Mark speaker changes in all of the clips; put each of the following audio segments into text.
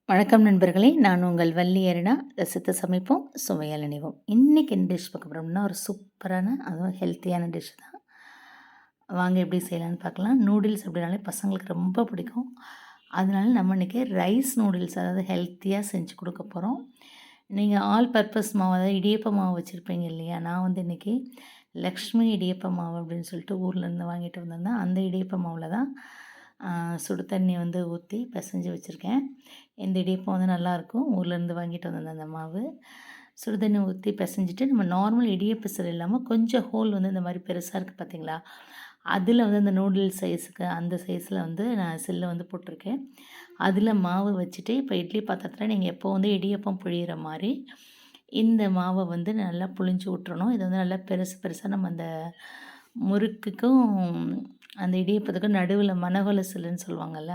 Speaker 1: வணக்கம் நண்பர்களே! நான் உங்கள் வள்ளி அருணா. ரசித்து சமைப்போம், சுவையால் நினைவோம். இன்றைக்கி என்ன டிஷ் பார்க்க போறோம்னா, ஒரு சூப்பரான அதுவும் ஹெல்த்தியான டிஷ் தான். வாங்க எப்படி செய்யலான்னு பார்க்கலாம். நூடுல்ஸ் அப்படின்னாலே பசங்களுக்கு ரொம்ப பிடிக்கும். அதனால நம்ம இன்றைக்கி ரைஸ் நூடுல்ஸ் அதாவது ஹெல்த்தியாக செஞ்சு கொடுக்க போகிறோம். நீங்கள் ஆல் பர்ப்பஸ் மாவு அதாவது இடியப்ப மாவு வச்சுருப்பீங்க இல்லையா? நான் வந்து இன்றைக்கி லக்ஷ்மி இடியப்ப மாவு அப்படின்னு சொல்லிட்டு ஊர்லேருந்து வாங்கிட்டு வந்திருந்தேன். அந்த இடியப்ப மாவில் தான் சுடு தண்ணி வந்து ஊற்றி பிசைஞ்சு வச்சுருக்கேன். இந்த இடியப்பம் வந்து நல்லாயிருக்கும். ஊர்லேருந்து வாங்கிட்டு வந்திருந்தேன் அந்த மாவு. சுடு தண்ணி ஊற்றி பிசைஞ்சிட்டு நம்ம நார்மல் இடியப்ப சில் இல்லாமல் கொஞ்சம் ஹோல் வந்து இந்த மாதிரி பெருசாக இருக்குது பார்த்தீங்களா? அதில் வந்து இந்த நூடுல்ஸ் சைஸுக்கு அந்த சைஸில் வந்து நான் சில்லை வந்து போட்டிருக்கேன். அதில் மாவு வச்சுட்டு இப்போ இட்லி பாத்திரத்தில் நீங்கள் எப்போ வந்து இடியப்பம் புழியிற மாதிரி இந்த மாவை வந்து நல்லா புழிஞ்சு விட்டுறணும். இது வந்து நல்லா பெருசு பெருசாக நம்ம அந்த முறுக்குக்கும் அந்த இடியப்பத்துக்கும் நடுவில் மணவலசில்லுன்னு சொல்லுவாங்கள்ல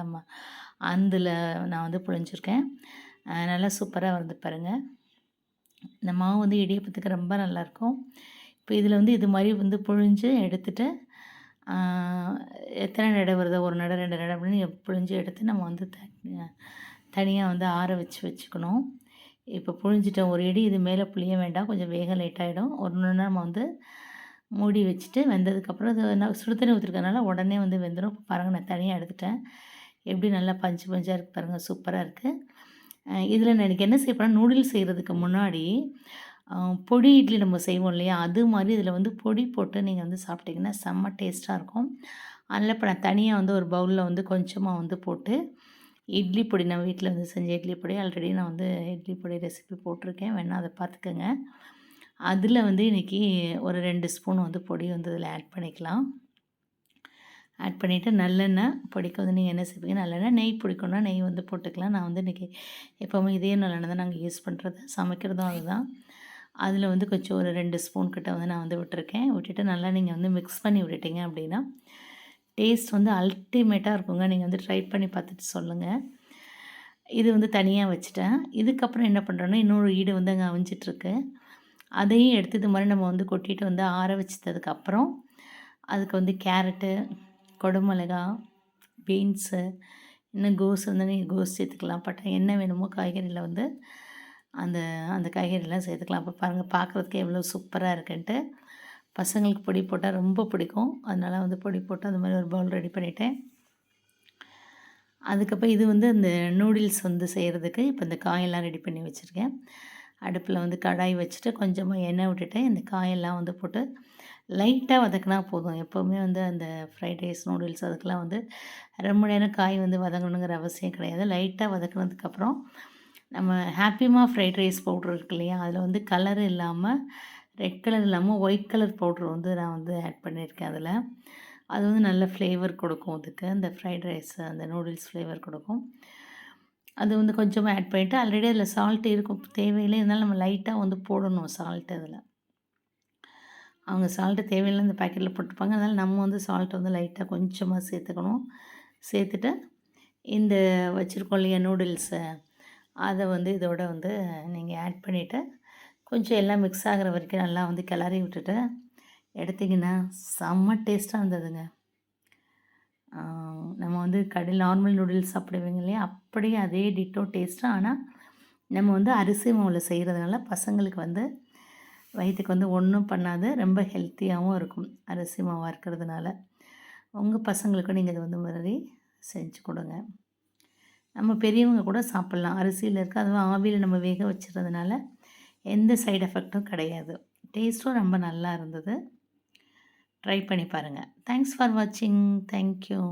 Speaker 1: அதில் நான் வந்து புழிஞ்சிருக்கேன். நல்லா சூப்பராக வந்து பாருங்கள். இந்த மாவு வந்து இடியப்பத்துக்கு ரொம்ப நல்லாயிருக்கும். இப்போ இதில் வந்து இது மாதிரி வந்து புழிஞ்சு எடுத்துகிட்டு எத்தனை நடை வருதோ 1 நடை 2 நடை அப்படின்னு புழிஞ்சு எடுத்து நம்ம வந்து தனியாக வந்து ஆற வச்சுக்கணும். இப்போ புழிஞ்சிட்டோம் ஒரு இடி இது மேலே புளிய வேண்டாம், கொஞ்சம் வேக லேட்டாகிடும். ஒரு நம்ம வந்து மூடி வச்சுட்டு வெந்ததுக்கப்புறம் அது நான் சுடு தண்ணி ஊற்றிருக்கனால உடனே வந்து வெந்துடும். இப்போ பாருங்கள் நான் தனியாக எடுத்துட்டேன். எப்படி நல்லா பஞ்சு பஞ்சாக இருக்குது பாருங்கள், சூப்பராக இருக்குது. இதில் நான் எனக்கு என்ன செய்ய போகிறேன், நூடுல்ஸ் செய்கிறதுக்கு முன்னாடி பொடி இட்லி நம்ம செய்வோம் இல்லையா, அது மாதிரி இதில் வந்து பொடி போட்டு நீங்கள் வந்து சாப்பிட்டிங்கன்னா செம்ம டேஸ்ட்டாக இருக்கும். அதனால் இப்போ நான் தனியாக வந்து ஒரு பவுலில் வந்து கொஞ்சமாக வந்து போட்டு இட்லி பொடி நான் வீட்டில் வந்து செஞ்ச இட்லி பொடி ஆல்ரெடி நான் வந்து இட்லி பொடி ரெசிபி போட்டிருக்கேன், வேணால் அதை பார்த்துக்கோங்க. அதில் வந்து இன்றைக்கி ஒரு 2 ஸ்பூன் வந்து பொடி வந்து இதில் ஆட் பண்ணிக்கலாம். ஆட் பண்ணிவிட்டு நல்லெண்ணெய் பொடிக்கு வந்து நீங்கள் என்ன செய்வீங்க, நல்லெண்ணெய் நெய் பிடிக்கணும்னா நெய் வந்து போட்டுக்கலாம். நான் வந்து இன்றைக்கி எப்போவுமே இதே நல்லெண்ணெய் தான் நாங்கள் யூஸ் பண்ணுறது, சமைக்கிறதும் அதுதான். அதில் வந்து கொஞ்சம் ஒரு 2 ஸ்பூன் கிட்ட வந்து நான் வந்து விட்டுருக்கேன். விட்டுட்டு நல்லா நீங்கள் வந்து மிக்ஸ் பண்ணி விட்டுட்டிங்க அப்படின்னா டேஸ்ட் வந்து அல்டிமேட்டாக இருக்குங்க. நீங்கள் வந்து ட்ரை பண்ணி பார்த்துட்டு சொல்லுங்கள். இது வந்து தனியாக வச்சுட்டேன். இதுக்கப்புறம் என்ன பண்ணுறேன்னா, இன்னொரு ஈடு வந்து அங்கே அவிஞ்சிட்ருக்கு. அதையும் எடுத்து இது மாதிரி நம்ம வந்து கொட்டிட்டு வந்து ஆற வச்சதுக்கப்புறம் அதுக்கு வந்து கேரட்டு, கொடமிளகா, பீன்ஸு, இன்னும் கோஸ் வந்து நீங்கள் கோஸ் சேர்த்துக்கலாம். என்ன வேணுமோ காய்கறியில் வந்து அந்த அந்த காய்கறிலாம் சேர்த்துக்கலாம். அப்போ பாருங்கள் பார்க்குறதுக்கே எவ்வளோ சூப்பராக இருக்குன்ட்டு. பசங்களுக்கு பொடி போட்டால் ரொம்ப பிடிக்கும். அதனால் வந்து பொடி போட்டு அந்த மாதிரி ஒரு பவுல் ரெடி பண்ணிவிட்டேன். அதுக்கப்புறம் இது வந்து இந்த நூடுல்ஸ் வந்து செய்கிறதுக்கு இப்போ இந்த காயெல்லாம் ரெடி பண்ணி வச்சுருக்கேன். அடுப்பில் வந்து கடாய் வச்சுட்டு கொஞ்சமாக எண்ணெய் விட்டுட்டு இந்த காயெல்லாம் வந்து போட்டு லைட்டாக வதக்கினா போதும். எப்போவுமே வந்து அந்த ஃப்ரைட் ரைஸ் நூடுல்ஸ் அதுக்கெலாம் வந்து ரொம்ப நேரம் காய் வந்து வதங்கணுங்கிற அவசியம் கிடையாது. லைட்டாக வதக்கினதுக்கப்புறம் நம்ம ஹாப்பிமா ஃப்ரைட் ரைஸ் பவுட்ரு இருக்கு இல்லையா, அதில் வந்து கலர் இல்லாமல் ரெட் கலர் இல்லாமல் ஒயிட் கலர் பவுட்ரு வந்து நான் வந்து ஆட் பண்ணியிருக்கேன் அதில். அது வந்து நல்ல ஃப்ளேவர் கொடுக்கும் அதுக்கு, அந்த ஃப்ரைட் ரைஸ் அந்த நூடுல்ஸ் ஃப்ளேவர் கொடுக்கும். அது வந்து கொஞ்சமாக ஆட் பண்ணிவிட்டு ஆல்ரெடி அதில் சால்ட்டு இருக்கும் தேவையில்லை, இருந்தாலும் நம்ம லைட்டாக வந்து போடணும் சால்ட்டு அதில். அவங்க சால்ட்டு தேவையில்லை இந்த பேக்கெட்டில் போட்டிருப்பாங்க, அதனால் நம்ம வந்து சால்ட்டை வந்து லைட்டாக கொஞ்சமாக சேர்த்துக்கணும். சேர்த்துட்டு இந்த வச்சுருக்கோம் இல்லையா நூடுல்ஸை, அதை வந்து இதோட வந்து நீங்கள் ஆட் பண்ணிவிட்டு கொஞ்சம் எல்லாம் மிக்ஸ் ஆகிற வரைக்கும் நல்லா வந்து கிளறி விட்டுட்டு எடுத்திங்கன்னா செம்ம டேஸ்ட்டாக இருந்ததுங்க. நம்ம வந்து கடையில் நார்மல் நூடுல்ஸ் சாப்பிடுவீங்க இல்லையா, அப்படியே அதே டிட்டோ டேஸ்ட்டு. ஆனால் நம்ம வந்து அரிசி மாவில் செய்கிறதுனால பசங்களுக்கு வந்து வயிற்றுக்கு வந்து ஒன்றும் பண்ணாது, ரொம்ப ஹெல்த்தியாகவும் இருக்கும் அரிசி மாவாக இருக்கிறதுனால. உங்கள் பசங்களுக்கும் நீங்கள் இது வந்து மாதிரி செஞ்சு கொடுங்க. நம்ம பெரியவங்க கூட சாப்பிட்லாம். அரிசியில் இருக்க அதுவும் ஆவியில் நம்ம வேக வச்சுறதுனால எந்த சைடு எஃபெக்ட்டும் கிடையாது. டேஸ்ட்டும் ரொம்ப நல்லா இருந்தது. ட்ரை பண்ணி பாருங்கள். தேங்க்ஸ் ஃபார் வாட்சிங். தேங்க்யூ.